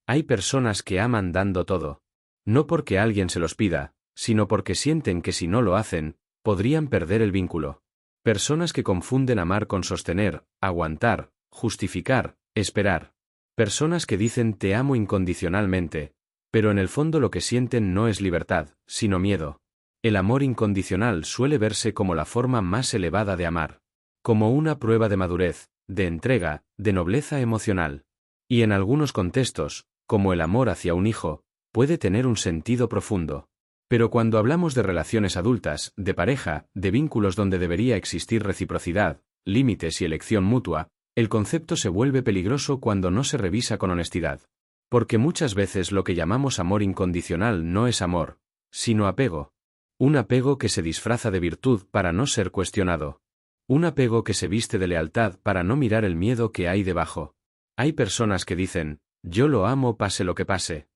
Hay personas que aman dando todo. No porque alguien se los pida, sino porque sienten que si no lo hacen, podrían perder el vínculo. Personas que confunden amar con sostener, aguantar, justificar, esperar. Personas que dicen te amo incondicionalmente, pero en el fondo lo que sienten no es libertad, sino miedo. El amor incondicional suele verse como la forma más elevada de amar, como una prueba de madurez, de entrega, de nobleza emocional. Y en algunos contextos, como el amor hacia un hijo, puede tener un sentido profundo. Pero cuando hablamos de relaciones adultas, de pareja, de vínculos donde debería existir reciprocidad, límites y elección mutua, el concepto se vuelve peligroso cuando no se revisa con honestidad. Porque muchas veces lo que llamamos amor incondicional no es amor, sino apego. Un apego que se disfraza de virtud para no ser cuestionado. Un apego que se viste de lealtad para no mirar el miedo que hay debajo. Hay personas que dicen, yo lo amo pase lo que pase.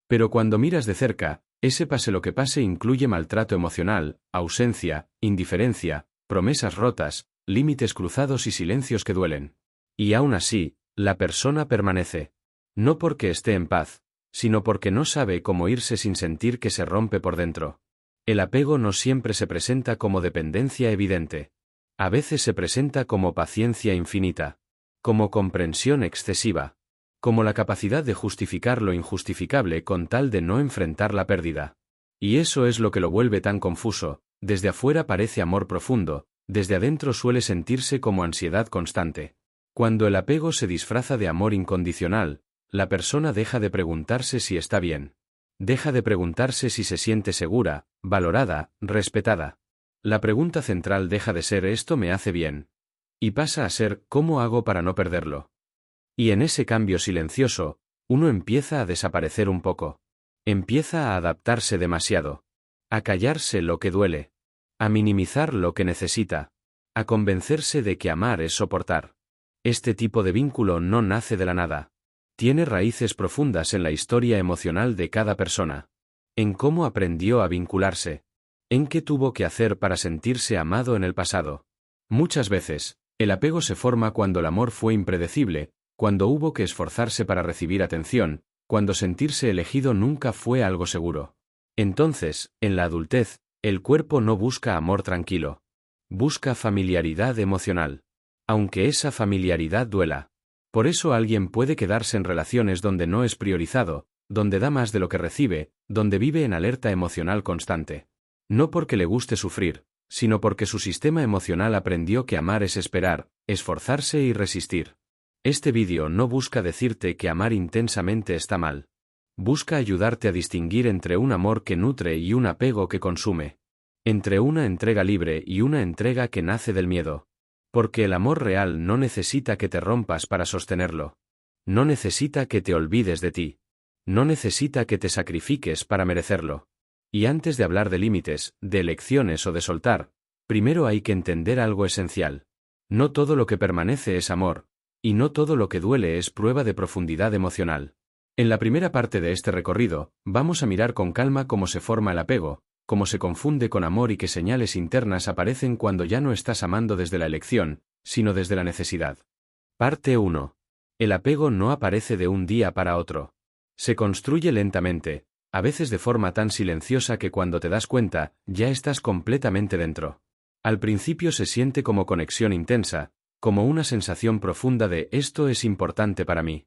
Pero cuando miras de cerca, ese pase lo que pase incluye maltrato emocional, ausencia, indiferencia, promesas rotas, límites cruzados y silencios que duelen. Y aún así, la persona permanece. No porque esté en paz, sino porque no sabe cómo irse sin sentir que se rompe por dentro. El apego no siempre se presenta como dependencia evidente. A veces se presenta como paciencia infinita, como comprensión excesiva, como la capacidad de justificar lo injustificable con tal de no enfrentar la pérdida. Y eso es lo que lo vuelve tan confuso. Desde afuera parece amor profundo, desde adentro suele sentirse como ansiedad constante. Cuando el apego se disfraza de amor incondicional, la persona deja de preguntarse si está bien. Deja de preguntarse si se siente segura, valorada, respetada. La pregunta central deja de ser ¿esto me hace bien? Y pasa a ser ¿cómo hago para no perderlo? Y en ese cambio silencioso, uno empieza a desaparecer un poco. Empieza a adaptarse demasiado. A callarse lo que duele. A minimizar lo que necesita. A convencerse de que amar es soportar. Este tipo de vínculo no nace de la nada. Tiene raíces profundas en la historia emocional de cada persona. En cómo aprendió a vincularse. En qué tuvo que hacer para sentirse amado en el pasado. Muchas veces, el apego se forma cuando el amor fue impredecible, cuando hubo que esforzarse para recibir atención, cuando sentirse elegido nunca fue algo seguro. Entonces, en la adultez, el cuerpo no busca amor tranquilo. Busca familiaridad emocional. Aunque esa familiaridad duela. Por eso alguien puede quedarse en relaciones donde no es priorizado, donde da más de lo que recibe, donde vive en alerta emocional constante. No porque le guste sufrir, sino porque su sistema emocional aprendió que amar es esperar, esforzarse y resistir. Este vídeo no busca decirte que amar intensamente está mal. Busca ayudarte a distinguir entre un amor que nutre y un apego que consume. Entre una entrega libre y una entrega que nace del miedo. Porque el amor real no necesita que te rompas para sostenerlo. No necesita que te olvides de ti. No necesita que te sacrifiques para merecerlo. Y antes de hablar de límites, de elecciones o de soltar, primero hay que entender algo esencial. No todo lo que permanece es amor, y no todo lo que duele es prueba de profundidad emocional. En la primera parte de este recorrido, vamos a mirar con calma cómo se forma el apego, cómo se confunde con amor y qué señales internas aparecen cuando ya no estás amando desde la elección, sino desde la necesidad. Parte 1. El apego no aparece de un día para otro. Se construye lentamente, a veces de forma tan silenciosa que cuando te das cuenta, ya estás completamente dentro. Al principio se siente como conexión intensa, como una sensación profunda de esto es importante para mí.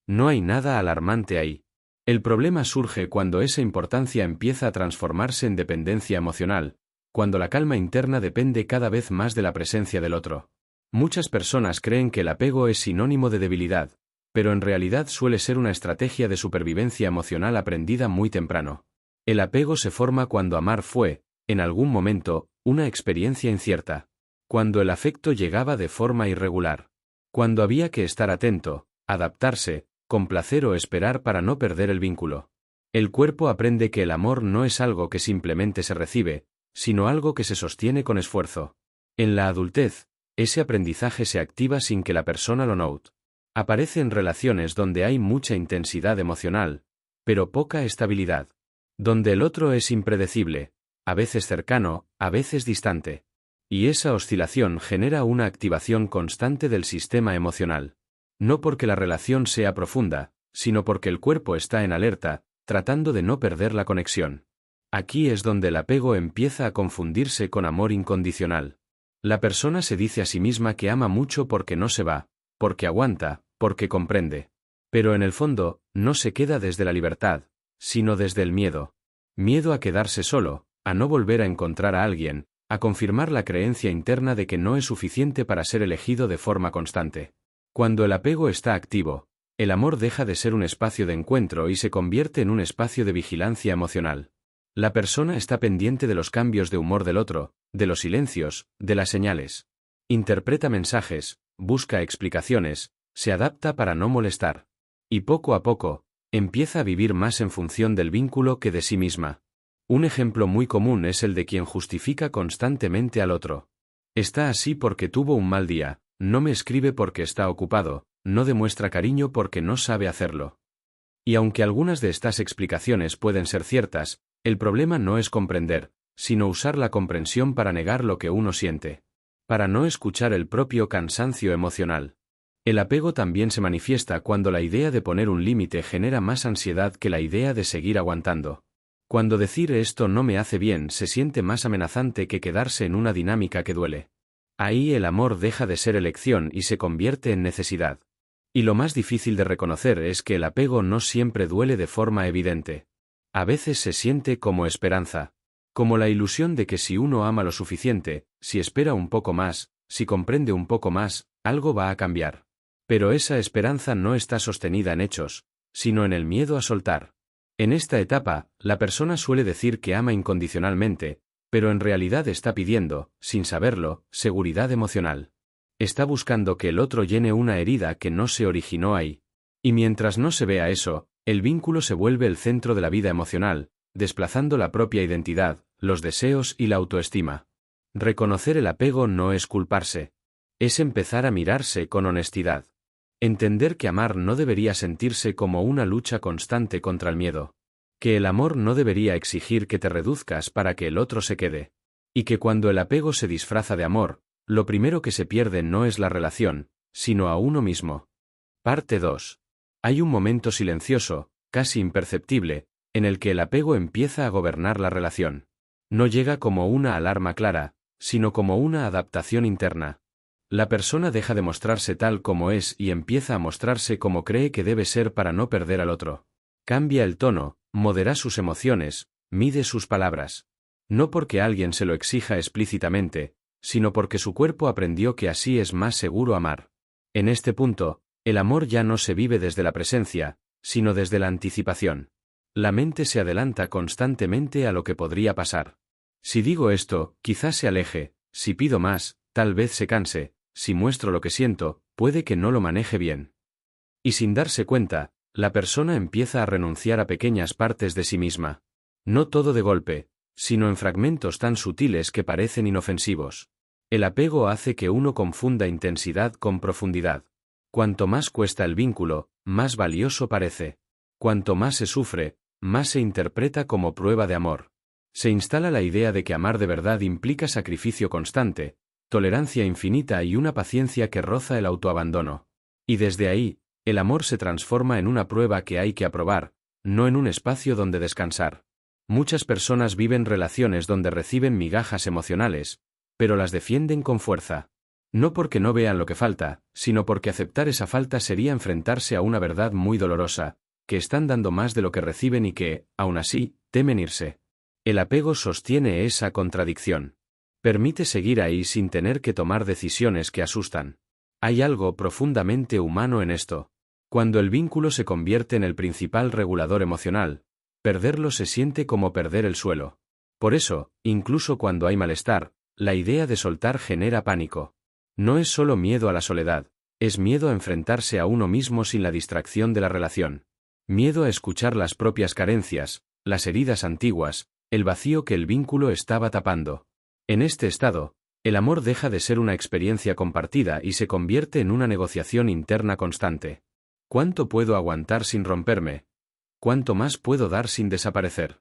No hay nada alarmante ahí. El problema surge cuando esa importancia empieza a transformarse en dependencia emocional, cuando la calma interna depende cada vez más de la presencia del otro. Muchas personas creen que el apego es sinónimo de debilidad, pero en realidad suele ser una estrategia de supervivencia emocional aprendida muy temprano. El apego se forma cuando amar fue, en algún momento, una experiencia incierta. Cuando el afecto llegaba de forma irregular. Cuando había que estar atento, adaptarse, complacer o esperar para no perder el vínculo. El cuerpo aprende que el amor no es algo que simplemente se recibe, sino algo que se sostiene con esfuerzo. En la adultez, ese aprendizaje se activa sin que la persona lo note. Aparece en relaciones donde hay mucha intensidad emocional, pero poca estabilidad. Donde el otro es impredecible, a veces cercano, a veces distante. Y esa oscilación genera una activación constante del sistema emocional. No porque la relación sea profunda, sino porque el cuerpo está en alerta, tratando de no perder la conexión. Aquí es donde el apego empieza a confundirse con amor incondicional. La persona se dice a sí misma que ama mucho porque no se va, porque aguanta, porque comprende. Pero en el fondo, no se queda desde la libertad, sino desde el miedo. Miedo a quedarse solo, a no volver a encontrar a alguien, a confirmar la creencia interna de que no es suficiente para ser elegido de forma constante. Cuando el apego está activo, el amor deja de ser un espacio de encuentro y se convierte en un espacio de vigilancia emocional. La persona está pendiente de los cambios de humor del otro, de los silencios, de las señales. Interpreta mensajes, busca explicaciones, se adapta para no molestar. Y poco a poco, empieza a vivir más en función del vínculo que de sí misma. Un ejemplo muy común es el de quien justifica constantemente al otro. Está así porque tuvo un mal día, no me escribe porque está ocupado, no demuestra cariño porque no sabe hacerlo. Y aunque algunas de estas explicaciones pueden ser ciertas, el problema no es comprender, sino usar la comprensión para negar lo que uno siente. Para no escuchar el propio cansancio emocional. El apego también se manifiesta cuando la idea de poner un límite genera más ansiedad que la idea de seguir aguantando. Cuando decir esto no me hace bien se siente más amenazante que quedarse en una dinámica que duele. Ahí el amor deja de ser elección y se convierte en necesidad. Y lo más difícil de reconocer es que el apego no siempre duele de forma evidente. A veces se siente como esperanza. Como la ilusión de que si uno ama lo suficiente, si espera un poco más, si comprende un poco más, algo va a cambiar. Pero esa esperanza no está sostenida en hechos, sino en el miedo a soltar. En esta etapa, la persona suele decir que ama incondicionalmente, pero en realidad está pidiendo, sin saberlo, seguridad emocional. Está buscando que el otro llene una herida que no se originó ahí. Y mientras no se vea eso, el vínculo se vuelve el centro de la vida emocional, desplazando la propia identidad, los deseos y la autoestima. Reconocer el apego no es culparse. Es empezar a mirarse con honestidad. Entender que amar no debería sentirse como una lucha constante contra el miedo. Que el amor no debería exigir que te reduzcas para que el otro se quede. Y que cuando el apego se disfraza de amor, lo primero que se pierde no es la relación, sino a uno mismo. Parte 2. Hay un momento silencioso, casi imperceptible, en el que el apego empieza a gobernar la relación. No llega como una alarma clara, sino como una adaptación interna. La persona deja de mostrarse tal como es y empieza a mostrarse como cree que debe ser para no perder al otro. Cambia el tono, modera sus emociones, mide sus palabras. No porque alguien se lo exija explícitamente, sino porque su cuerpo aprendió que así es más seguro amar. En este punto, el amor ya no se vive desde la presencia, sino desde la anticipación. La mente se adelanta constantemente a lo que podría pasar. Si digo esto, quizás se aleje, si pido más, tal vez se canse, si muestro lo que siento, puede que no lo maneje bien. Y sin darse cuenta, la persona empieza a renunciar a pequeñas partes de sí misma. No todo de golpe, sino en fragmentos tan sutiles que parecen inofensivos. El apego hace que uno confunda intensidad con profundidad. Cuanto más cuesta el vínculo, más valioso parece. Cuanto más se sufre, más se interpreta como prueba de amor. Se instala la idea de que amar de verdad implica sacrificio constante, tolerancia infinita y una paciencia que roza el autoabandono. Y desde ahí, el amor se transforma en una prueba que hay que aprobar, no en un espacio donde descansar. Muchas personas viven relaciones donde reciben migajas emocionales, pero las defienden con fuerza. No porque no vean lo que falta, sino porque aceptar esa falta sería enfrentarse a una verdad muy dolorosa, que están dando más de lo que reciben y que, aún así, temen irse. El apego sostiene esa contradicción. Permite seguir ahí sin tener que tomar decisiones que asustan. Hay algo profundamente humano en esto. Cuando el vínculo se convierte en el principal regulador emocional, perderlo se siente como perder el suelo. Por eso, incluso cuando hay malestar, la idea de soltar genera pánico. No es solo miedo a la soledad, es miedo a enfrentarse a uno mismo sin la distracción de la relación. Miedo a escuchar las propias carencias, las heridas antiguas, el vacío que el vínculo estaba tapando. En este estado, el amor deja de ser una experiencia compartida y se convierte en una negociación interna constante. ¿Cuánto puedo aguantar sin romperme? ¿Cuánto más puedo dar sin desaparecer?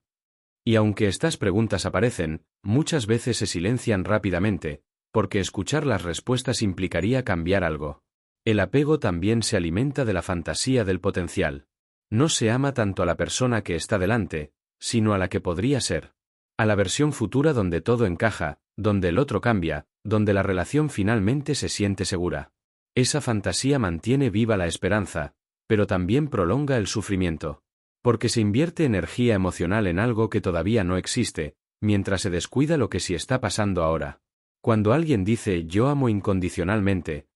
Y aunque estas preguntas aparecen, muchas veces se silencian rápidamente, porque escuchar las respuestas implicaría cambiar algo. El apego también se alimenta de la fantasía del potencial. No se ama tanto a la persona que está delante, sino a la que podría ser. A la versión futura donde todo encaja, donde el otro cambia, donde la relación finalmente se siente segura. Esa fantasía mantiene viva la esperanza, pero también prolonga el sufrimiento. Porque se invierte energía emocional en algo que todavía no existe, mientras se descuida lo que sí está pasando ahora. Cuando alguien dice «yo amo incondicionalmente»,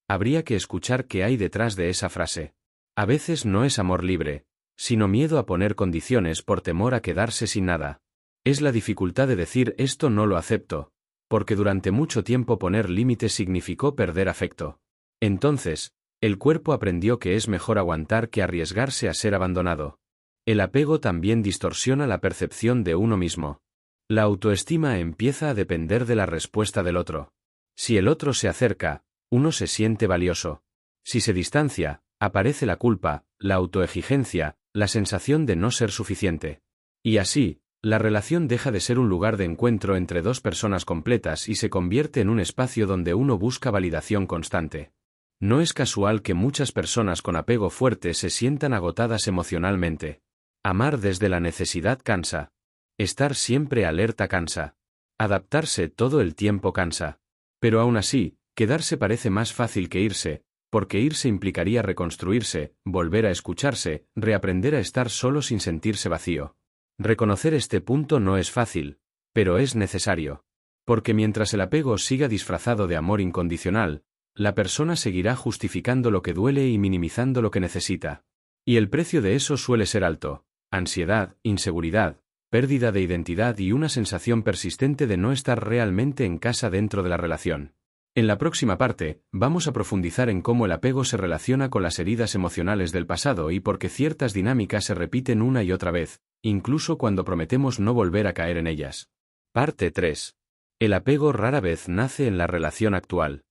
habría que escuchar qué hay detrás de esa frase. A veces no es amor libre, sino miedo a poner condiciones por temor a quedarse sin nada. Es la dificultad de decir «esto no lo acepto», porque durante mucho tiempo poner límites significó perder afecto. Entonces, el cuerpo aprendió que es mejor aguantar que arriesgarse a ser abandonado. El apego también distorsiona la percepción de uno mismo. La autoestima empieza a depender de la respuesta del otro. Si el otro se acerca, uno se siente valioso. Si se distancia, aparece la culpa, la autoexigencia, la sensación de no ser suficiente. Y así, la relación deja de ser un lugar de encuentro entre dos personas completas y se convierte en un espacio donde uno busca validación constante. No es casual que muchas personas con apego fuerte se sientan agotadas emocionalmente. Amar desde la necesidad cansa. Estar siempre alerta cansa. Adaptarse todo el tiempo cansa. Pero aún así, quedarse parece más fácil que irse, porque irse implicaría reconstruirse, volver a escucharse, reaprender a estar solo sin sentirse vacío. Reconocer este punto no es fácil, pero es necesario. Porque mientras el apego siga disfrazado de amor incondicional, la persona seguirá justificando lo que duele y minimizando lo que necesita. Y el precio de eso suele ser alto: ansiedad, inseguridad, pérdida de identidad y una sensación persistente de no estar realmente en casa dentro de la relación. En la próxima parte, vamos a profundizar en cómo el apego se relaciona con las heridas emocionales del pasado y por qué ciertas dinámicas se repiten una y otra vez, incluso cuando prometemos no volver a caer en ellas. Parte 3. El apego rara vez nace en la relación actual.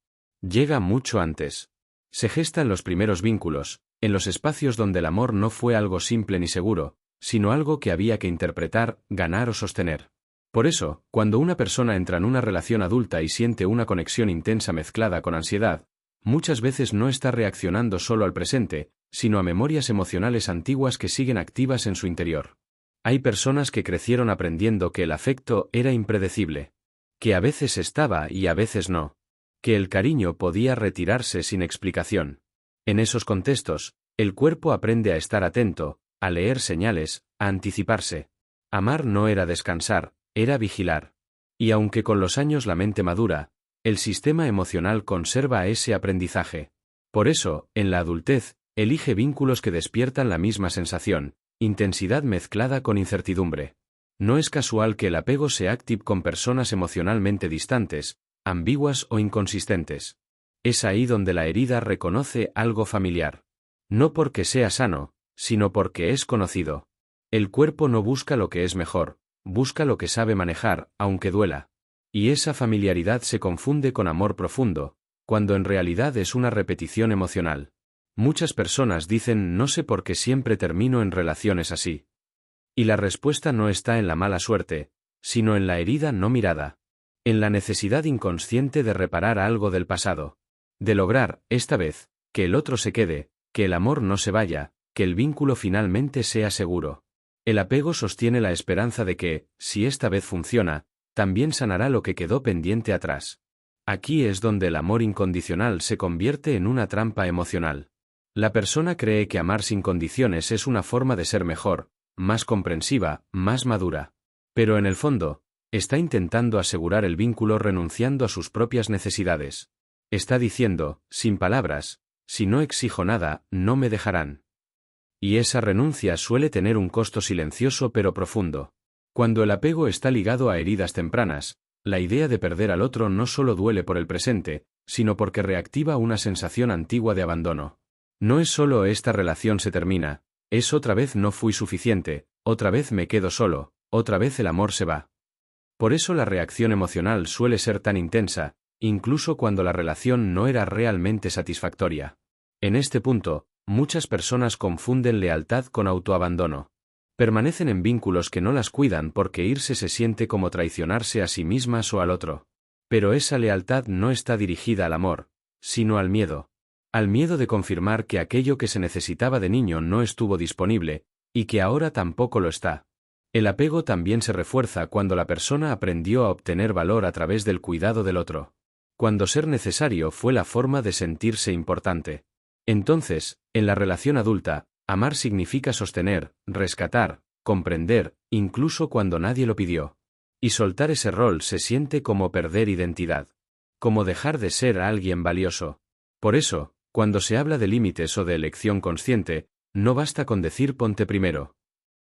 Llega mucho antes. Se gesta en los primeros vínculos, en los espacios donde el amor no fue algo simple ni seguro, sino algo que había que interpretar, ganar o sostener. Por eso, cuando una persona entra en una relación adulta y siente una conexión intensa mezclada con ansiedad, muchas veces no está reaccionando solo al presente, sino a memorias emocionales antiguas que siguen activas en su interior. Hay personas que crecieron aprendiendo que el afecto era impredecible, que a veces estaba y a veces no, que el cariño podía retirarse sin explicación. En esos contextos, el cuerpo aprende a estar atento, a leer señales, a anticiparse. Amar no era descansar, era vigilar. Y aunque con los años la mente madura, el sistema emocional conserva ese aprendizaje. Por eso, en la adultez, elige vínculos que despiertan la misma sensación, intensidad mezclada con incertidumbre. No es casual que el apego se active con personas emocionalmente distantes, ambiguas o inconsistentes. Es ahí donde la herida reconoce algo familiar. No porque sea sano, sino porque es conocido. El cuerpo no busca lo que es mejor, busca lo que sabe manejar, aunque duela. Y esa familiaridad se confunde con amor profundo, cuando en realidad es una repetición emocional. Muchas personas dicen no sé por qué siempre termino en relaciones así. Y la respuesta no está en la mala suerte, sino en la herida no mirada. En la necesidad inconsciente de reparar algo del pasado. De lograr, esta vez, que el otro se quede, que el amor no se vaya, que el vínculo finalmente sea seguro. El apego sostiene la esperanza de que, si esta vez funciona, también sanará lo que quedó pendiente atrás. Aquí es donde el amor incondicional se convierte en una trampa emocional. La persona cree que amar sin condiciones es una forma de ser mejor, más comprensiva, más madura. Pero en el fondo, está intentando asegurar el vínculo renunciando a sus propias necesidades. Está diciendo, sin palabras, si no exijo nada, no me dejarán. Y esa renuncia suele tener un costo silencioso pero profundo. Cuando el apego está ligado a heridas tempranas, la idea de perder al otro no solo duele por el presente, sino porque reactiva una sensación antigua de abandono. No es solo esta relación se termina, es otra vez no fui suficiente, otra vez me quedo solo, otra vez el amor se va. Por eso la reacción emocional suele ser tan intensa, incluso cuando la relación no era realmente satisfactoria. En este punto, muchas personas confunden lealtad con autoabandono. Permanecen en vínculos que no las cuidan porque irse se siente como traicionarse a sí mismas o al otro. Pero esa lealtad no está dirigida al amor, sino al miedo. al miedo de confirmar que aquello que se necesitaba de niño no estuvo disponible, y que ahora tampoco lo está. El apego también se refuerza cuando la persona aprendió a obtener valor a través del cuidado del otro. Cuando ser necesario fue la forma de sentirse importante. Entonces, en la relación adulta, amar significa sostener, rescatar, comprender, incluso cuando nadie lo pidió. Y soltar ese rol se siente como perder identidad. Como dejar de ser alguien valioso. Por eso, cuando se habla de límites o de elección consciente, no basta con decir ponte primero.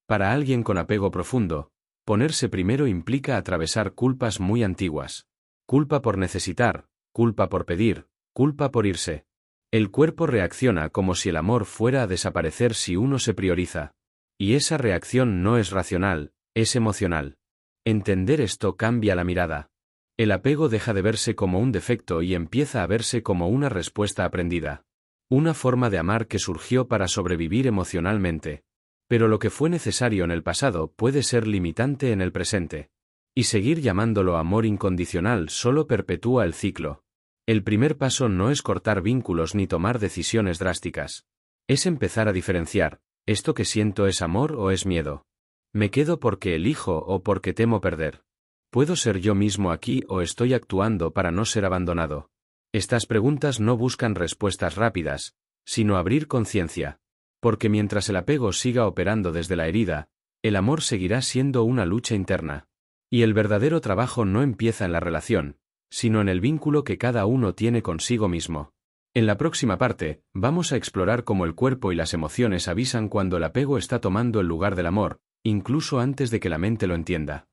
Para alguien con apego profundo, ponerse primero implica atravesar culpas muy antiguas. Culpa por necesitar, culpa por pedir, culpa por irse. El cuerpo reacciona como si el amor fuera a desaparecer si uno se prioriza. Y esa reacción no es racional, es emocional. Entender esto cambia la mirada. El apego deja de verse como un defecto y empieza a verse como una respuesta aprendida. Una forma de amar que surgió para sobrevivir emocionalmente. Pero lo que fue necesario en el pasado puede ser limitante en el presente. Y seguir llamándolo amor incondicional solo perpetúa el ciclo. El primer paso no es cortar vínculos ni tomar decisiones drásticas. Es empezar a diferenciar, ¿esto que siento es amor o es miedo? ¿Me quedo porque elijo o porque temo perder? ¿Puedo ser yo mismo aquí o estoy actuando para no ser abandonado? Estas preguntas no buscan respuestas rápidas, sino abrir conciencia. Porque mientras el apego siga operando desde la herida, el amor seguirá siendo una lucha interna. Y el verdadero trabajo no empieza en la relación, sino en el vínculo que cada uno tiene consigo mismo. En la próxima parte, vamos a explorar cómo el cuerpo y las emociones avisan cuando el apego está tomando el lugar del amor, incluso antes de que la mente lo entienda.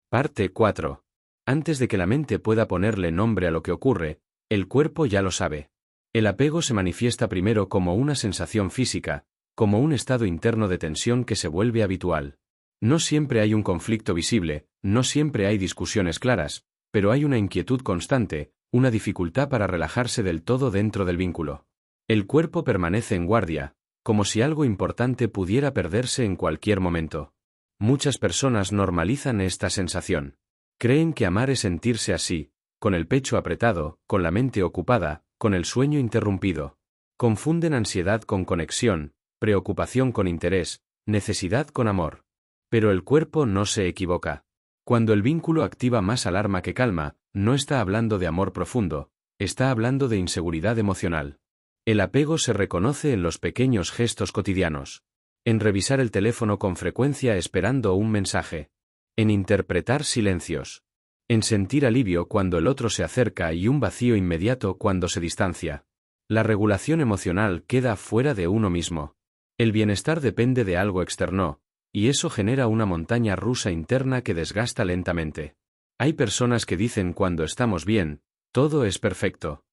Parte 4. Antes de que la mente pueda ponerle nombre a lo que ocurre, el cuerpo ya lo sabe. El apego se manifiesta primero como una sensación física, como un estado interno de tensión que se vuelve habitual. No siempre hay un conflicto visible, no siempre hay discusiones claras, pero hay una inquietud constante, una dificultad para relajarse del todo dentro del vínculo. El cuerpo permanece en guardia, como si algo importante pudiera perderse en cualquier momento. Muchas personas normalizan esta sensación. Creen que amar es sentirse así, con el pecho apretado, con la mente ocupada, con el sueño interrumpido. Confunden ansiedad con conexión, preocupación con interés, necesidad con amor. Pero el cuerpo no se equivoca. Cuando el vínculo activa más alarma que calma, no está hablando de amor profundo, está hablando de inseguridad emocional. El apego se reconoce en los pequeños gestos cotidianos. En revisar el teléfono con frecuencia esperando un mensaje. En interpretar silencios. En sentir alivio cuando el otro se acerca y un vacío inmediato cuando se distancia. La regulación emocional queda fuera de uno mismo. El bienestar depende de algo externo, y eso genera una montaña rusa interna que desgasta lentamente. Hay personas que dicen cuando estamos bien, todo es perfecto.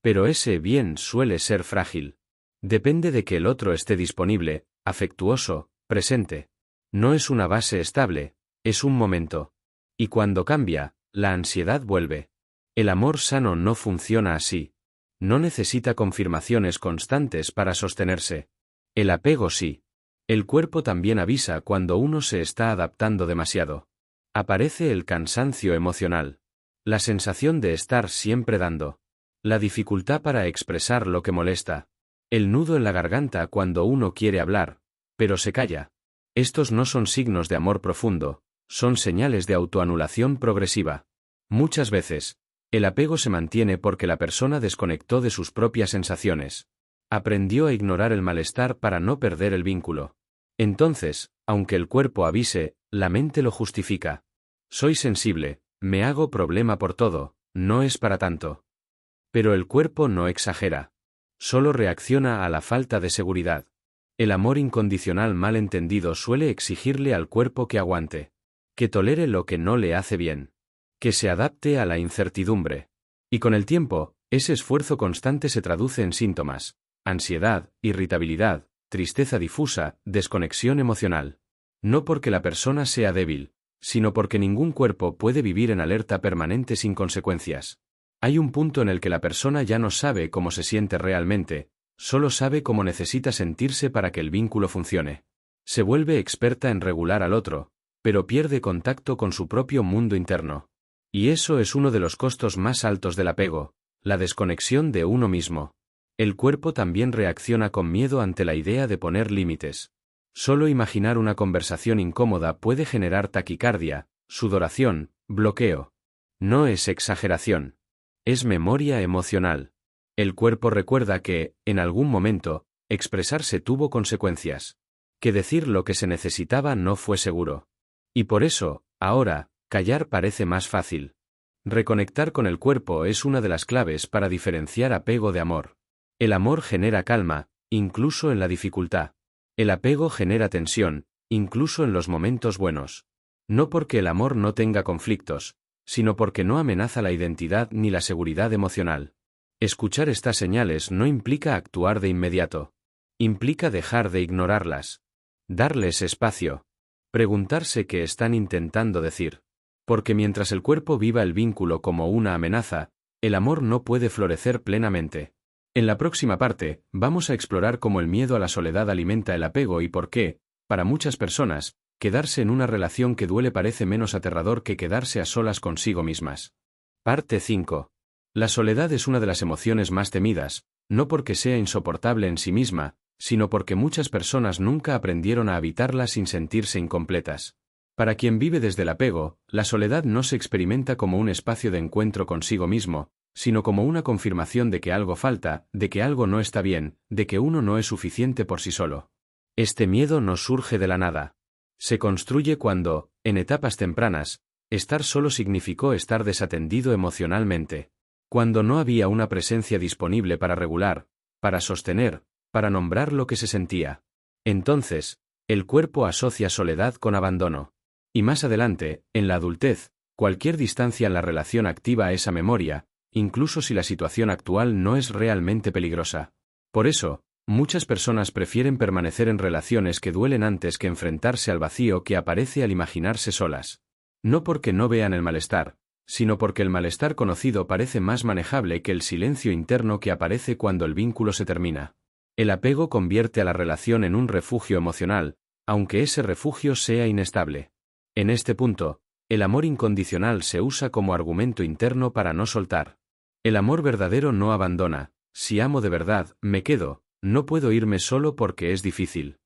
Pero ese bien suele ser frágil. Depende de que el otro esté disponible, afectuoso, presente. No es una base estable, es un momento. Y cuando cambia, la ansiedad vuelve. El amor sano no funciona así. No necesita confirmaciones constantes para sostenerse. El apego sí. El cuerpo también avisa cuando uno se está adaptando demasiado. Aparece el cansancio emocional. La sensación de estar siempre dando. La dificultad para expresar lo que molesta. El nudo en la garganta cuando uno quiere hablar, pero se calla. Estos no son signos de amor profundo, son señales de autoanulación progresiva. Muchas veces, el apego se mantiene porque la persona desconectó de sus propias sensaciones. Aprendió a ignorar el malestar para no perder el vínculo. Entonces, aunque el cuerpo avise, la mente lo justifica. Soy sensible, me hago problema por todo, no es para tanto. Pero el cuerpo no exagera. Solo reacciona a la falta de seguridad. El amor incondicional mal entendido suele exigirle al cuerpo que aguante. Que tolere lo que no le hace bien. Que se adapte a la incertidumbre. Y con el tiempo, ese esfuerzo constante se traduce en síntomas. Ansiedad, irritabilidad, tristeza difusa, desconexión emocional. No porque la persona sea débil, sino porque ningún cuerpo puede vivir en alerta permanente sin consecuencias. Hay un punto en el que la persona ya no sabe cómo se siente realmente, solo sabe cómo necesita sentirse para que el vínculo funcione. Se vuelve experta en regular al otro, pero pierde contacto con su propio mundo interno. Y eso es uno de los costos más altos del apego, la desconexión de uno mismo. El cuerpo también reacciona con miedo ante la idea de poner límites. Solo imaginar una conversación incómoda puede generar taquicardia, sudoración, bloqueo. No es exageración. Es memoria emocional. El cuerpo recuerda que, en algún momento, expresarse tuvo consecuencias. Que decir lo que se necesitaba no fue seguro. Y por eso, ahora, callar parece más fácil. Reconectar con el cuerpo es una de las claves para diferenciar apego de amor. El amor genera calma, incluso en la dificultad. El apego genera tensión, incluso en los momentos buenos. No porque el amor no tenga conflictos, sino porque no amenaza la identidad ni la seguridad emocional. Escuchar estas señales no implica actuar de inmediato. Implica dejar de ignorarlas. Darles espacio. Preguntarse qué están intentando decir. Porque mientras el cuerpo viva el vínculo como una amenaza, el amor no puede florecer plenamente. En la próxima parte, vamos a explorar cómo el miedo a la soledad alimenta el apego y por qué, para muchas personas, quedarse en una relación que duele parece menos aterrador que quedarse a solas consigo mismas. Parte 5. La soledad es una de las emociones más temidas, no porque sea insoportable en sí misma, sino porque muchas personas nunca aprendieron a habitarla sin sentirse incompletas. Para quien vive desde el apego, la soledad no se experimenta como un espacio de encuentro consigo mismo, sino como una confirmación de que algo falta, de que algo no está bien, de que uno no es suficiente por sí solo. Este miedo no surge de la nada. Se construye cuando, en etapas tempranas, estar solo significó estar desatendido emocionalmente. Cuando no había una presencia disponible para regular, para sostener, para nombrar lo que se sentía. Entonces, el cuerpo asocia soledad con abandono. Y más adelante, en la adultez, cualquier distancia en la relación activa esa memoria, incluso si la situación actual no es realmente peligrosa. Por eso, muchas personas prefieren permanecer en relaciones que duelen antes que enfrentarse al vacío que aparece al imaginarse solas. No porque no vean el malestar, sino porque el malestar conocido parece más manejable que el silencio interno que aparece cuando el vínculo se termina. El apego convierte a la relación en un refugio emocional, aunque ese refugio sea inestable. En este punto, el amor incondicional se usa como argumento interno para no soltar. El amor verdadero no abandona. Si amo de verdad, me quedo, no puedo irme solo porque es difícil.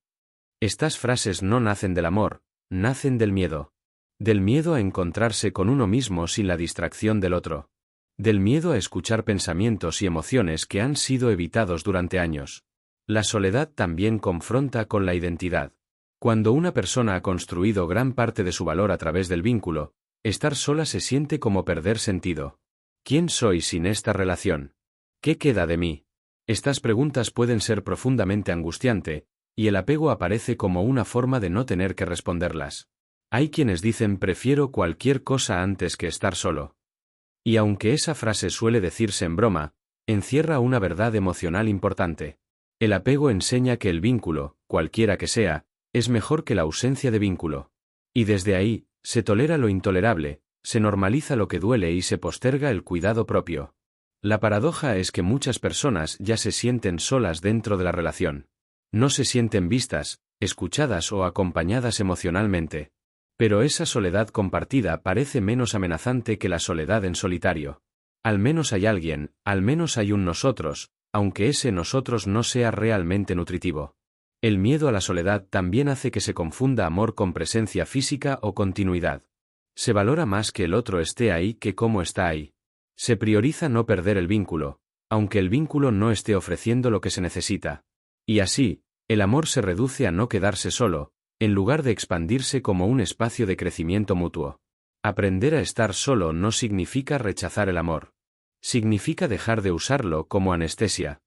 Estas frases no nacen del amor, nacen del miedo. Del miedo a encontrarse con uno mismo sin la distracción del otro. Del miedo a escuchar pensamientos y emociones que han sido evitados durante años. La soledad también confronta con la identidad. Cuando una persona ha construido gran parte de su valor a través del vínculo, estar sola se siente como perder sentido. ¿Quién soy sin esta relación? ¿Qué queda de mí? Estas preguntas pueden ser profundamente angustiantes, y el apego aparece como una forma de no tener que responderlas. Hay quienes dicen prefiero cualquier cosa antes que estar solo. Y aunque esa frase suele decirse en broma, encierra una verdad emocional importante. El apego enseña que el vínculo, cualquiera que sea, es mejor que la ausencia de vínculo. Y desde ahí, se tolera lo intolerable, se normaliza lo que duele y se posterga el cuidado propio. La paradoja es que muchas personas ya se sienten solas dentro de la relación. No se sienten vistas, escuchadas o acompañadas emocionalmente. Pero esa soledad compartida parece menos amenazante que la soledad en solitario. Al menos hay alguien, al menos hay un nosotros, aunque ese nosotros no sea realmente nutritivo. El miedo a la soledad también hace que se confunda amor con presencia física o continuidad. Se valora más que el otro esté ahí que cómo está ahí. Se prioriza no perder el vínculo, aunque el vínculo no esté ofreciendo lo que se necesita. Y así, el amor se reduce a no quedarse solo, en lugar de expandirse como un espacio de crecimiento mutuo. Aprender a estar solo no significa rechazar el amor. Significa dejar de usarlo como anestesia.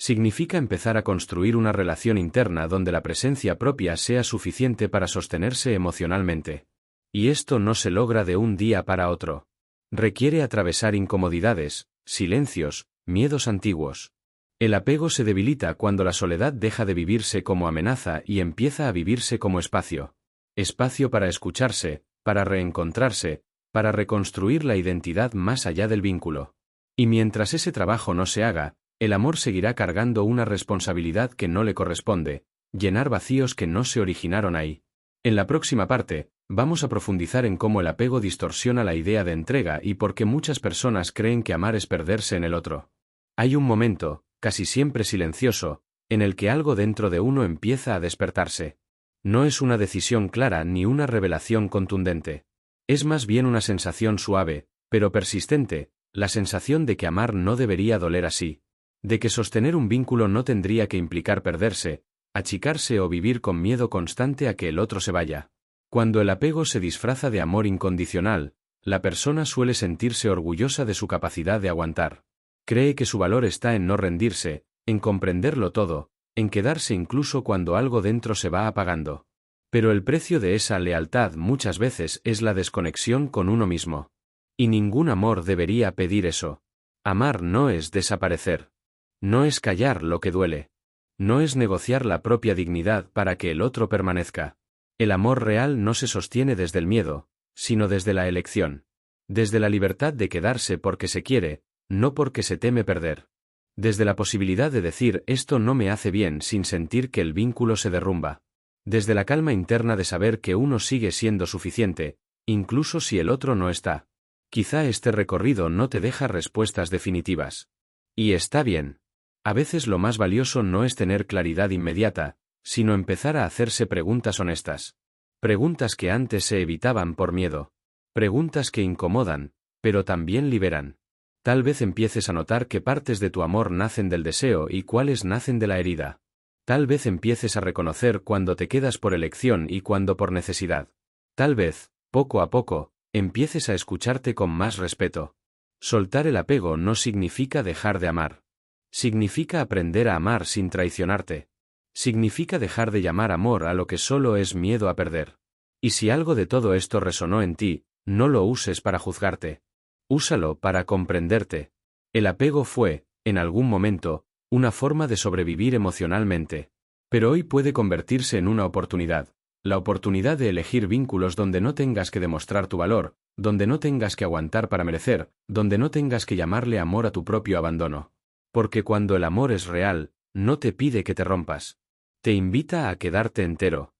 Significa empezar a construir una relación interna donde la presencia propia sea suficiente para sostenerse emocionalmente. Y esto no se logra de un día para otro. Requiere atravesar incomodidades, silencios, miedos antiguos. El apego se debilita cuando la soledad deja de vivirse como amenaza y empieza a vivirse como espacio. Espacio para escucharse, para reencontrarse, para reconstruir la identidad más allá del vínculo. Y mientras ese trabajo no se haga, el amor seguirá cargando una responsabilidad que no le corresponde, llenar vacíos que no se originaron ahí. En la próxima parte, vamos a profundizar en cómo el apego distorsiona la idea de entrega y por qué muchas personas creen que amar es perderse en el otro. Hay un momento, casi siempre silencioso, en el que algo dentro de uno empieza a despertarse. No es una decisión clara ni una revelación contundente. Es más bien una sensación suave, pero persistente, la sensación de que amar no debería doler así. De que sostener un vínculo no tendría que implicar perderse, achicarse o vivir con miedo constante a que el otro se vaya. Cuando el apego se disfraza de amor incondicional, la persona suele sentirse orgullosa de su capacidad de aguantar. Cree que su valor está en no rendirse, en comprenderlo todo, en quedarse incluso cuando algo dentro se va apagando. Pero el precio de esa lealtad muchas veces es la desconexión con uno mismo. Y ningún amor debería pedir eso. Amar no es desaparecer. No es callar lo que duele. No es negociar la propia dignidad para que el otro permanezca. El amor real no se sostiene desde el miedo, sino desde la elección. Desde la libertad de quedarse porque se quiere, no porque se teme perder. Desde la posibilidad de decir esto no me hace bien sin sentir que el vínculo se derrumba. Desde la calma interna de saber que uno sigue siendo suficiente, incluso si el otro no está. Quizá este recorrido no te deja respuestas definitivas. Y está bien. A veces lo más valioso no es tener claridad inmediata, sino empezar a hacerse preguntas honestas. Preguntas que antes se evitaban por miedo. Preguntas que incomodan, pero también liberan. Tal vez empieces a notar qué partes de tu amor nacen del deseo y cuáles nacen de la herida. Tal vez empieces a reconocer cuando te quedas por elección y cuando por necesidad. Tal vez, poco a poco, empieces a escucharte con más respeto. Soltar el apego no significa dejar de amar. Significa aprender a amar sin traicionarte. Significa dejar de llamar amor a lo que solo es miedo a perder. Y si algo de todo esto resonó en ti, no lo uses para juzgarte. Úsalo para comprenderte. El apego fue, en algún momento, una forma de sobrevivir emocionalmente. Pero hoy puede convertirse en una oportunidad. La oportunidad de elegir vínculos donde no tengas que demostrar tu valor, donde no tengas que aguantar para merecer, donde no tengas que llamarle amor a tu propio abandono. Porque cuando el amor es real, no te pide que te rompas. Te invita a quedarte entero.